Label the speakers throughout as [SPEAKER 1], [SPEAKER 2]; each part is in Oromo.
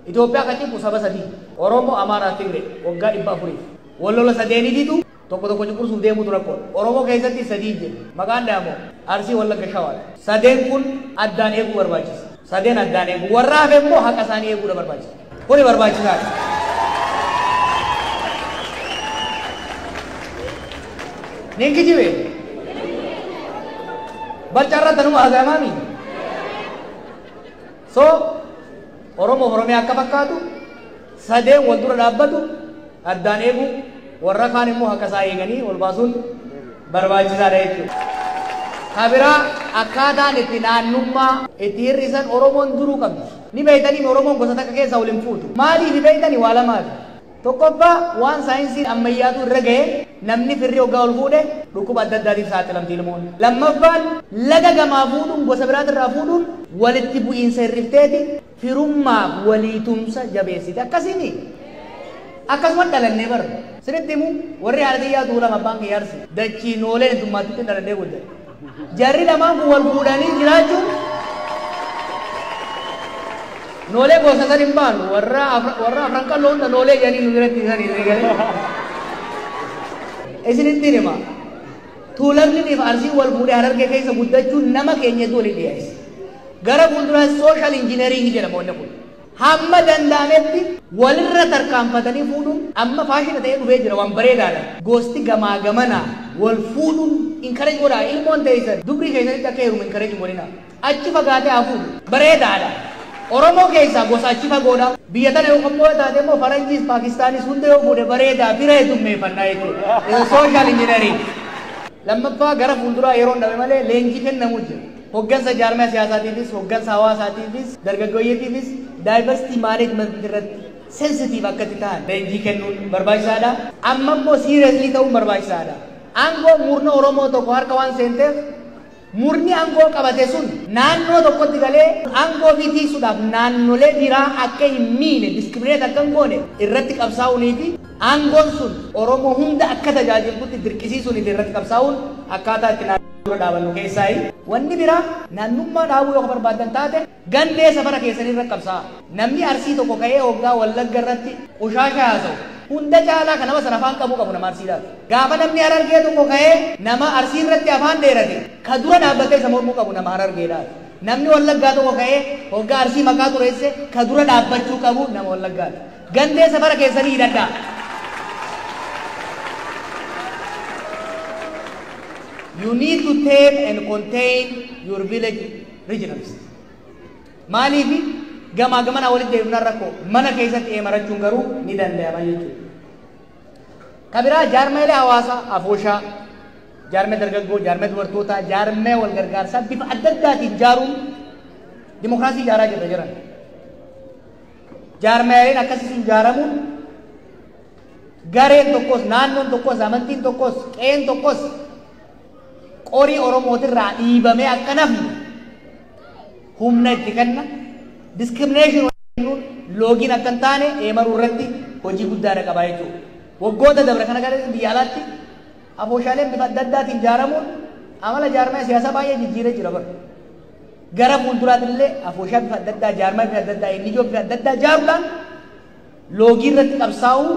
[SPEAKER 1] Itoophiyaa kan cimpu saba sadii Oromoo, Amaaraa, Tigree waggaa 400 wallola sadeeni didu tokko cunqursuuf deemutu rakkoodha. Oromoo keessatti sadii jira. Maqaan dhaamoo Arsii, Wallagga, Shawaadha. Sadeen kun addaan eeguu barbaachisa. Sadeen addaan eeguu. Warra hafe immoo haqa isaanii eeguudha barbaachisa. Kuni barbaachisaadha. Ninki jibe Balcarra tanuma haasa'amaami. So Oromiyaa akka fakkaatu sadeen wal dura dhaabbatu addaan eeguu, warra kaan immoo haqa isaa eeganii ol baasuun barbaachisaadha jechuudha. Kabiraa akkaataan itti naannummaa itti hir'isan Oromoon duruu qabdi. Ni beeytanii Oromoon gosa takka keessaa waliin fuutu. Maaliif ni beeytanii? Waa lamaadha. Tokkoffaa waan saayinsiin ammayyaatu irra ga'e namni firri hoggaa ol fuudhe dhukkuba adda addaatiif saaxilamti ilmoon. Lammaffaan laga gamaa fuudhuun gosa biraatirraa fuudhuun walitti bu'iinsa hirrifteeti firummaaf waliitumsa jabeessiti. Akkasiini akkasumas dhalannee barra. Sirriitti himu warri haadhiyyaa tuulama abbaan kiyyaarsi dachii nooleen iddummaatti dhalannee guddate. Jarri lamaan kun wal fuudhanii jiraachuun noolee gosa san hin baanu warra afran qalloo hunda noolee jedhanii nu biratti isanii galee. Isinitti hima tuulamni fi Arsii wal fuudhee Harargee keessa guddachuun nama keenyatu waliin dhiyeesse. Gara fuulduraa sooshaal injineeriingii jedhama wanni kun. Hamma danda'ametti walirra tarkaanfatanii fuudhuun amma faashina ta'ee dhufee jira waan bareedaadha. Gosti gamaa gamana wal fuudhuun inkareej godhaa ilmoon ta'eessan dubrii keessatti akka heerumu inkareej godhina. Achi fagaatee haa fuudhu bareedaadha. Oromoo keessaa gosa achi fagoodha. Biyya tana yoo qophaa'e taate immoo Faranjiis Paakistaanis hunda yoo fuudhe bareedaa bira heddummeeffannaa jechuudha. Sooshaal injineeriing. Lammaffaa gara fuulduraa yeroo hin dhabe malee leenjii kennamuu jira. Hoggansa jaarmaya siyaasaatiifis, hoggansa hawaasaatiifis, dargaggoyyeetiifis daayivarsiitii maaneejmentii irratti sensitiif akka itti ta'an leenjii kennuun barbaachisaadha. Amma immoo siireeslii ta'uun barbaachisaadha. Aangoo murna Oromoo tokko harka waan seenteef murni aangoo qabate sun naannoo tokkotti galee aangoo fi tiisuudhaaf naannolee biraa akka hin miine diskirimineet akka hin goone irratti qabsaa'uunii fi aangoon sun Oromoo hunda akka tajaajilutti dirqisiisuunii fi irratti qabsaa'uun akkaataa itti naannoo dhaabannu keessaa wanni biraa naannummaa dhaabuu yoo barbaadan taate gandee safara keessanii irratti qabsaa'a. Namni Arsii tokko ka'ee hoggaa Wallagga irratti ushaasha haasa'u hunda caalaa kan nama sana afaan qabu nama Arsiidhaaf. Gaafa namni Harargee tokko ka'ee nama Arsii irratti afaan dheerate ka dura dhaabbatee isa mormuu qabu nama Harargeedhaaf. Namni Wallaggaa tokko ka'ee hoggaa Arsii maqaa xureesse ka dura dhaabbachuu qabu nama Wallaggaati. Gandee safara keessanii hidhadhaa. You need to tame and contain your village regionals. Maaliif gamaa gamana walitti deemuun rakkoo mana keessatti eemarachuun garuu ni danda'ama jechuudha. Kabiraa jaarmeelee hawaasaa afooshaa, jaarmee dargaggoo, jaarmee dubartootaa, jaarmee wal gargaarsaa bifa adda addaatiin ijaaruun dimokiraasii ijaaraa jirra jiran. Jaarmeeleen akkasiin ijaaramuun gareen tokkos, naannoon tokkos, amantiin tokkos, qe'een tokkos qorii Oromootirraa dhiibamee akka nafni humna itti kenna. Discrimination loogiin akka hin taane eemaruu irratti hojii guddaadha qabaa jechuudha. Waggoota dabre kana gara biyya alaatti afooshaaleen bifa adda addaatiin ijaaramuun amala jaarmaa siyaasaa baay'ee jijjiiree jira bara. Gara fuulduraatti illee afooshaa bifa adda addaa, jaarmaa bifa adda addaa, eenyijoo bifa adda addaa ijaaruudhaan loogii irratti qabsaa'uu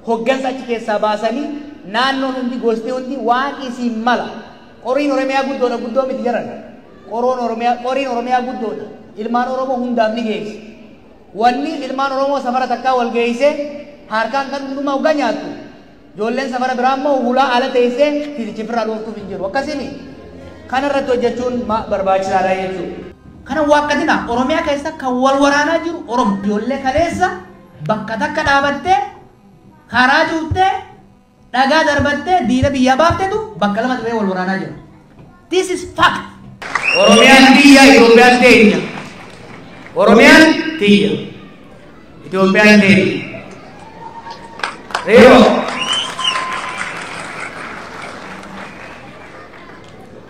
[SPEAKER 1] hoggansa achi keessaa baasanii naannoon hundi gosti hundi waan isiin mala. Qoriin Oromiyaa guddoodha, guddoo miti jiran. Qoriin Oromiyaa guddoodha. Ilmaan Oromoo hundaaf ni geessi. Wanni ilmaan Oromoo safara takkaa wal geessee harkaan kan hundumaa uga nyaattu. Ijoolleen safara biraa immoo hulaa ala teessee titichi firraa dhooftuuf hin jiru. Akkasimi kana irratti hojjechuun barbaachisaadha jechuudha. Kana waaqatina Oromiyaa keessa kan wal waraanaa jiru Oromoo. Ijoollee kaleessa bakka takka dhaabattee karaa cuuttee dhagaa darbattee diina biyyaa baaftetu bakka lama ta'ee wal waraanaa jiru. This is fact. Oromiyaan biyya, Itoophiyaan teenya. Oromiyaan tiyya, Itoophiyaan teenya. Reero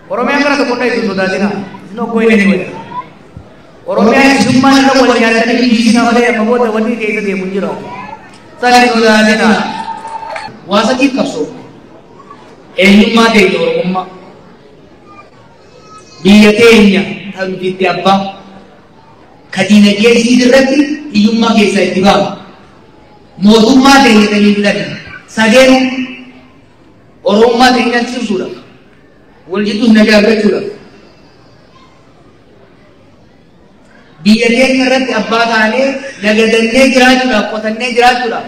[SPEAKER 1] Oromiyaan kana tokko ta'e isin sodaatina. Isin oggoo hin eenyu. Oromiyaan isummaan irra wal nyaatanii dhiisina malee amma booda wanni keessa deemu jira. Sani sodaatina. Waa sadiif qabsoo. Eenyummaa teenya Oromummaa. Biyya teenya kan nuti abbaa كدينا جيسي درتي يوم ما جيسا اتباع موضوع ما تيجي تجيب لنا سجين أوروم ما تيجي نشوف سورة والجدود نجار بتشورا بيريان كرت أباد عليه نجدن نجرا شورا قطن نجرا شورا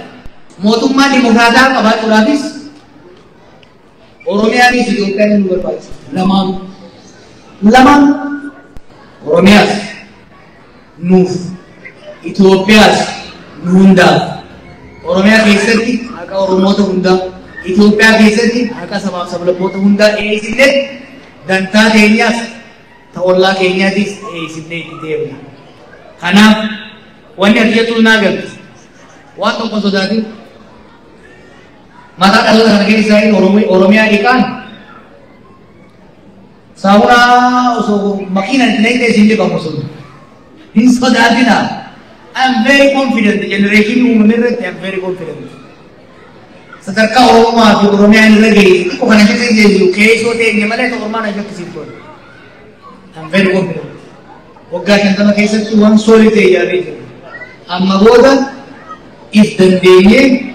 [SPEAKER 1] موضوع ما دي مفردة كبار شورا بس أوروميا بس يوكل نور بايس لمان أوروميا نوف إثيوبيا نوندا أوروميا كيسرتي أكا أوروموتا هوندا إثيوبيا كيسرتي أكا سبلبوتا هوندا إيسينة دانتا كينياس تولى كينيا ديس إيسينة كتيرنا خنا واني أرجعتوا ناقل واتو كسوداتي mata kalau terkait saya Oromia ikan sauna so makinan nanti sini kamu sudah insya Allah I'm very confident the generation who merit I'm very confident sekarang Oromia ini lagi kok kan aja jadi UK so teh gimana itu Oromia aja kesitu I'm very confident oke tentang kisah tuan solid ya ini amma boda if the day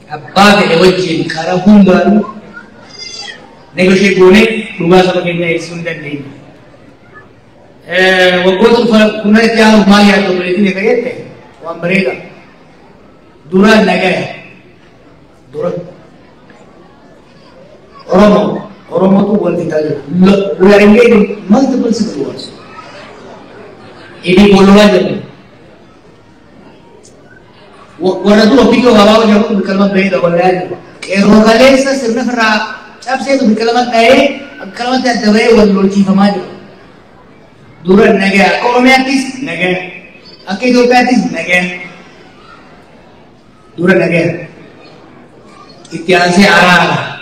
[SPEAKER 1] Abba ke wajib karena baru negosiasi gune dua sama kenya isundan ini. Waktu itu kuna tiang maya atau berarti ni kaya teh, wan mereka duran naga, duran Oromo tu buat kita je. We are engaged in multiple civil wars. Ini bolongan je. Warna tu opik ko bawa jauh berkalaman bayi dah boleh. Rogalesa sebenarnya ferah. Ab saya tu berkalaman berkalaman tiada dawai wan lorci famaju. Duran naga, Oromiatis naga, Akidopatis naga. Duran naga. Istiadat arah.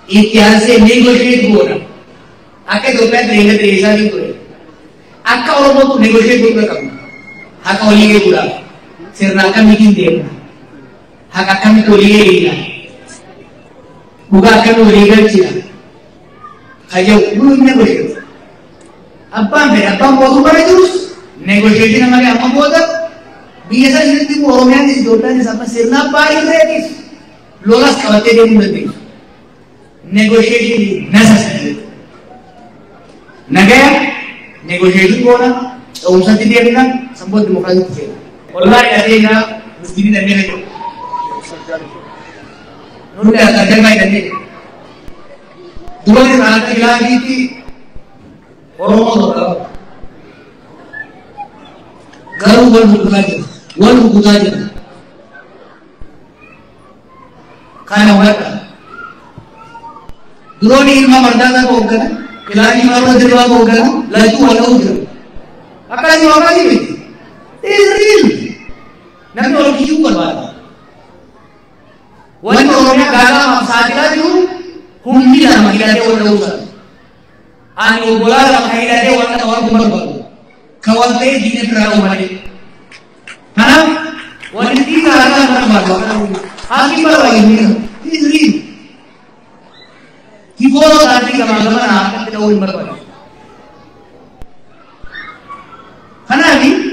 [SPEAKER 1] Istiadat negotiate buat. Akidopat dengan desa itu. Akka Oromo tu negotiate buat kamu. Hak oleh buat. Sirna kami bikin hak kami kuliah bukan kami kuliah cina aja belum negosiasi apa mau tu mana terus negosiasi namanya apa buat biasa jadi Oromia di situ dan sampai sirna paling gratis lolas kawat dia mulai negosiasi necessary naga negosiasi bona urusan dia dengan sambut demokrasi والله علينا مسلمين منه نقول لك هذا ما يدني دول العالم الإلهي في أوروبا قالوا والمقتاجر كان هناك دول إلما مردانا بوكنا إلهي مرة دروا بوكنا لا يتوه ولا أوجر أكاد يوقع دي It's real. Nabi orang kiu berwala. Wanita orangnya gagal sahaja tu, humbi lah makilah dia orang usah. Anu bola lah makilah dia orang kumar baru. Kawan teh dini berau mari. Karena wanita tiga orang baru. Hakim baru ini. It's real. Kibolo tadi kemana akan tidak ulin baru. Karena ini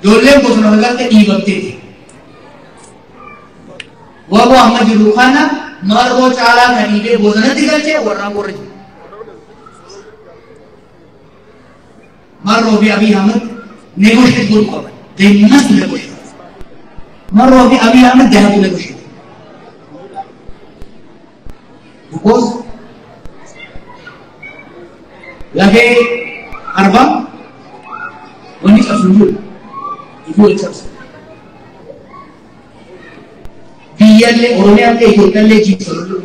[SPEAKER 1] Jolem ko sunagal te ibabte wabo amma jirukana margo chala khanibe bodana digache warna gorji marro bi abi hamad negotiate gol ko they must negotiate marro bi abi hamad they have to negotiate because lagi arba wani asunjul itu exception. Dia le Oromia ke hotel le jeep solo.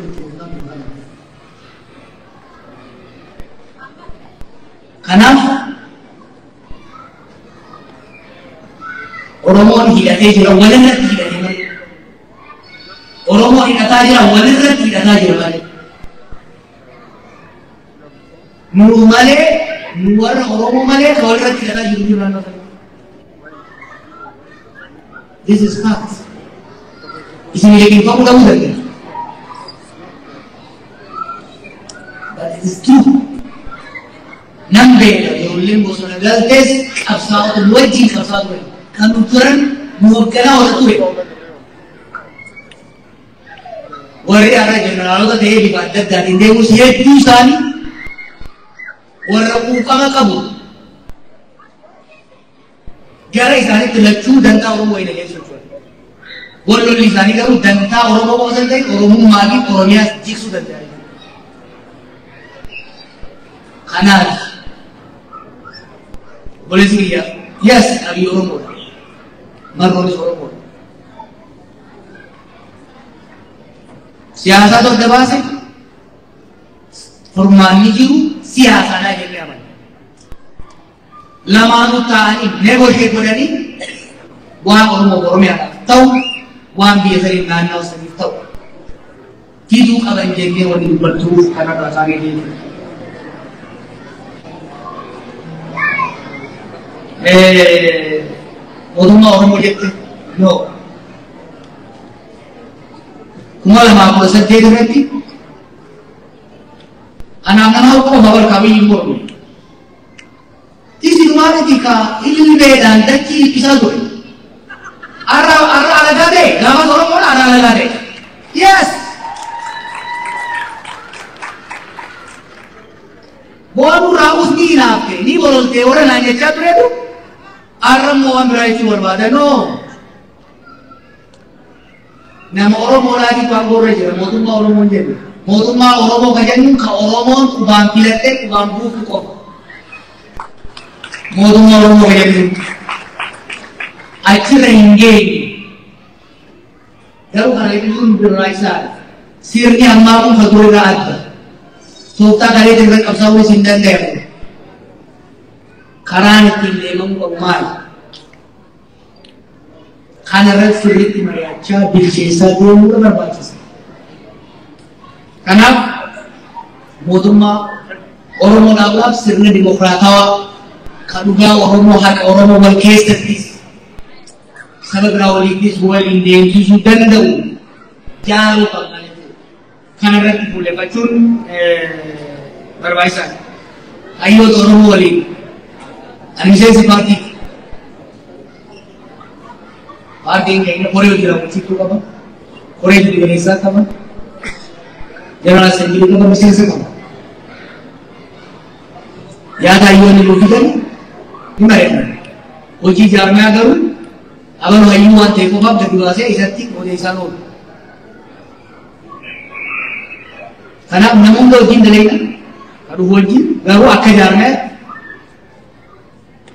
[SPEAKER 1] Karena Oromo hidate jira walenat hidate. Oromo hidata jira walenat hidata jira. Nuru male, nuar Oromo male, walenat hidata jira. This is fact. Isini lekin kamu lagi. But it is true. نمبر يقولين بوصلنا جالس أبصار الوجه أبصار الوجه كانوا ترن موكلا وتوه وري أنا جنرال ده ده بيبادر دارين ده وسيه توساني ورقو كما كابو جارا إساني تلاشو دنتا أورمو إنه يسوع ولو لساني كارو دنتا أورمو بوصل ده أورمو ماغي أورميا جيكسو دنتا خناس boleh sih ya, yes, abi Oromo, margonis Oromo. Siasa tu ada bahasa, formani jiru, siasa lah jadi apa? Lama tu tani, negotiate boleh ni, buang Oromo ya, tahu, buang biasa ni nana usah tahu. Kidu kawan jadi orang bertuah karena bahasa ini. Oromo Oromo jette no kumala ma ko sa jede reti ana ana ko bawal kami imbo tisi dumare dika ilmi bedan dacci kisal do ara ala gade lama Oromo ara ala gade yes bonu raus ni nafke ni bolte ora nanya chature tu Aram mau ambil itu berbeda, no. Nama Oromo lagi panggur aja, mau tuh mau Oromo jadi, mau tuh mau Oromo kajian kau Oromo kubang pilete kubang buku kok, mau tuh mau Oromo kajian, akhirnya ingin, kalau karena itu pun berlaisa, sirnya mau satu ada, sultan kali dengan absawi sindan deh. Karena memang pemain, karena sulit mereka biasa dulu berbaca. Karena moduma Oromo nabla sirna demokratawa, kaduga Oromo hak Oromo walkes tertis. Sahabat rawali kis buat Indian susu dan dau, jauh pangan itu. Karena itu boleh bacun berbaca. Ayo Oromo wali. Anjay party yang ini Korea juga musik tu apa? Korea juga Indonesia apa? Jangan sendiri tu apa mesti sekarang. Ya dah iwan ni bukti kan? Gimana? Uji jarang agar awan iwan teko bab dari luar saya isatik boleh sano. Karena namun tu jin dalai kalau uji, baru akan jarang.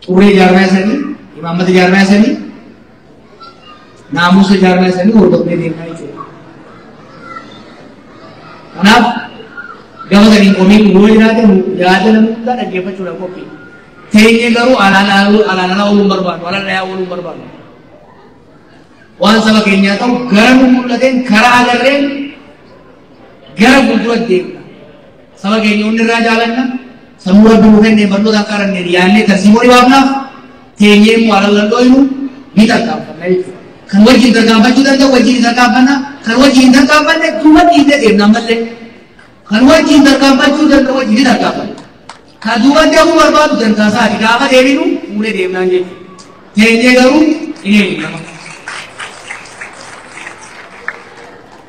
[SPEAKER 1] Ure jarang seni, imamat jarang seni, namus jarang seni untuk mendengar itu. Kenapa? Jangan sering komik mulai nanti, jangan nanti ada apa curang kopi. Tehnya garu ala ulum berban, ala ulum berban. Wan sama kenya tahu garam mulatin kara agarren, garam buat dia. Sama kenya unir rajalan na. Semua bukan ni baru dah karan ni, yang ni tersimuli bapna, tiada muaral lalu minta kapan itu. Kalau cinta kapan juga tu wajib cinta kapan na, kalau cinta kapan ni cuma cinta dia nama le. Kalau cinta kapan juga tu wajib cinta kapan. Kalau dia umur baru dan kasar, jika apa dewi nu, mulai dewi nanti. Tiada garu ini nama.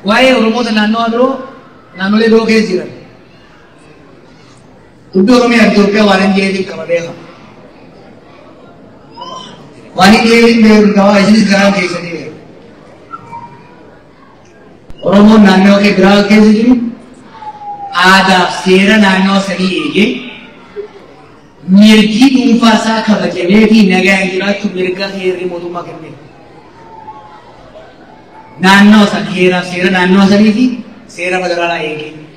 [SPEAKER 1] Wahai Oromo dan nano le dua kesiran. Tujuh orang yang Ethiopia waran jadi kamarnya. Waran jadi mereka ini sekarang kisah ni. Oromo nano ke gerak kisah ni. Ada sera nano seni ini. Mirki umfasa kabaje ni naga gerak tu mereka heri modu makan ni. Nano sera nano seni ni sera madara ini.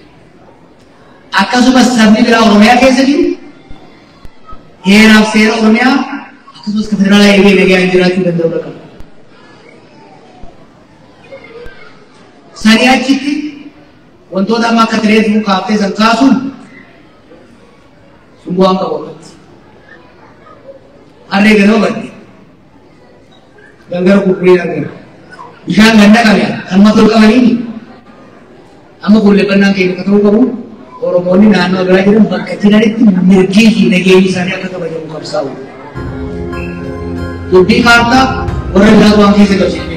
[SPEAKER 1] Akka suba sabni bila Oromia kaisa gini? Hera sera Oromia, akka suba federal highway lagi anjira tu dan dorang. Sania citi, untuk dah mak terus muka apa sangkasun, semua angka wakat. Ada gano berarti, ganggar kupri ganggar. Ikan ganda kami, amma tu kami ini, amma boleh pernah kini ketemu kamu. Oromoonni naannoo biraa jiran bakka jiranitti mirgii fi nageenyi isaanii akka kabajamu qabsaa'u. Dubbii kaartaa warra biraa waan keessa qabsiifne.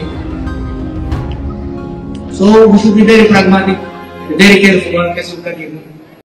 [SPEAKER 1] So we should be very pragmatic, very careful when we look at it.